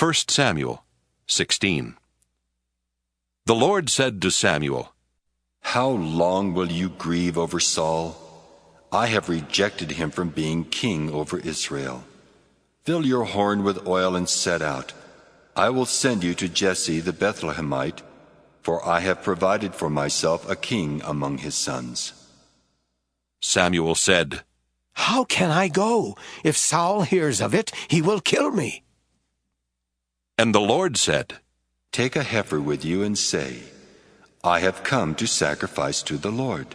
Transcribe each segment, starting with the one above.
1 Samuel 16. The Lord said to Samuel, "How long will you grieve over Saul? I have rejected him from being king over Israel. Fill your horn with oil and set out. I will send you to Jesse the Bethlehemite, for I have provided for myself a king among his sons." Samuel said, "How can I go? If Saul hears of it, he will kill me." And the Lord said, "Take a heifer with you and say, 'I have come to sacrifice to the Lord.'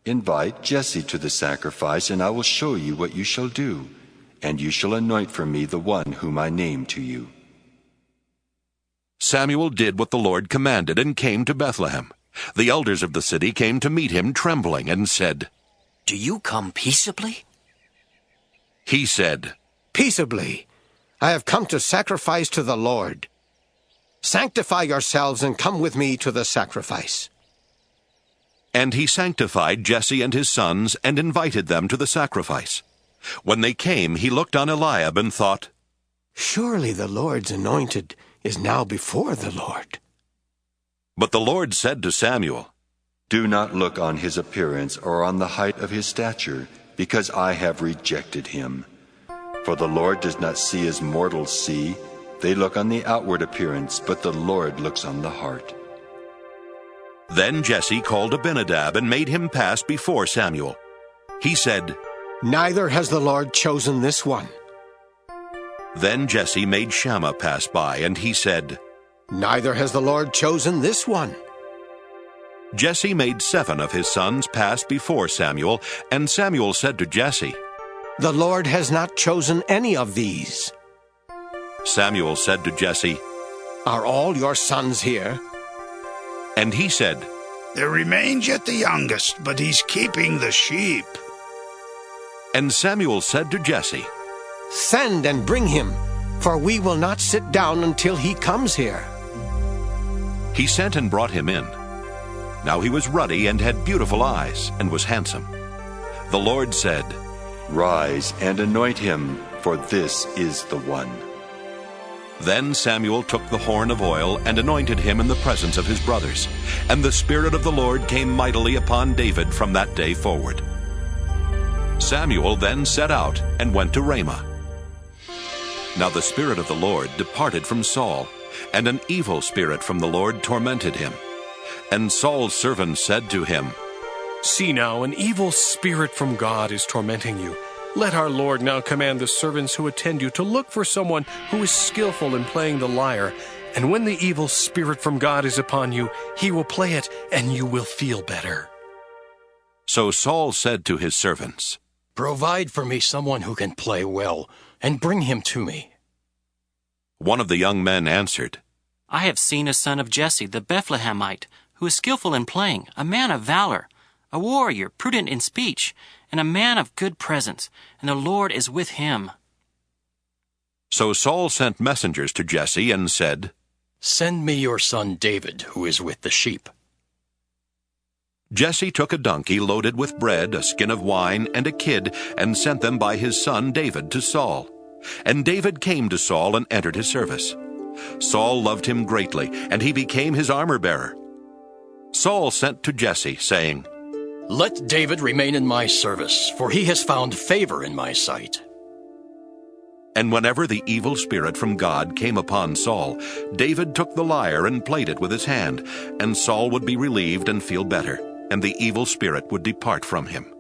Invite Jesse to the sacrifice, and I will show you what you shall do, and you shall anoint for me the one whom I name to you." Samuel did what the Lord commanded and came to Bethlehem. The elders of the city came to meet him trembling and said, "Do you come peaceably?" He said, "Peaceably. I have come to sacrifice to the Lord. Sanctify yourselves and come with me to the sacrifice." And he sanctified Jesse and his sons and invited them to the sacrifice. When they came, he looked on Eliab and thought, "Surely the Lord's anointed is now before the Lord." But the Lord said to Samuel, "Do not look on his appearance or on the height of his stature, because I have rejected him. For the Lord does not see as mortals see. They look on the outward appearance, but the Lord looks on the heart." Then Jesse called Abinadab and made him pass before Samuel. He said, "Neither has the Lord chosen this one." Then Jesse made Shammah pass by, and he said, "Neither has the Lord chosen this one." Jesse made 7 of his sons pass before Samuel, and Samuel said to Jesse, "The Lord has not chosen any of these." Samuel said to Jesse, "Are all your sons here?" And he said, "There remains yet the youngest, but he's keeping the sheep." And Samuel said to Jesse, "Send and bring him, for we will not sit down until he comes here." He sent and brought him in. Now he was ruddy and had beautiful eyes and was handsome. The Lord said, "Rise and anoint him, for this is the one." Then Samuel took the horn of oil and anointed him in the presence of his brothers. And the Spirit of the Lord came mightily upon David from that day forward. Samuel then set out and went to Ramah. Now the Spirit of the Lord departed from Saul, and an evil spirit from the Lord tormented him. And Saul's servants said to him, "See now, an evil spirit from God is tormenting you. Let our Lord now command the servants who attend you to look for someone who is skillful in playing the lyre, and when the evil spirit from God is upon you, he will play it, and you will feel better." So Saul said to his servants, "Provide for me someone who can play well, and bring him to me." One of the young men answered, "I have seen a son of Jesse the Bethlehemite, who is skillful in playing, a man of valor, a warrior, prudent in speech, and a man of good presence, and the Lord is with him." So Saul sent messengers to Jesse and said, "Send me your son David, who is with the sheep." Jesse took a donkey loaded with bread, a skin of wine, and a kid, and sent them by his son David to Saul. And David came to Saul and entered his service. Saul loved him greatly, and he became his armor-bearer. Saul sent to Jesse, saying, "Let David remain in my service, for he has found favor in my sight." And whenever the evil spirit from God came upon Saul, David took the lyre and played it with his hand, and Saul would be relieved and feel better, and the evil spirit would depart from him.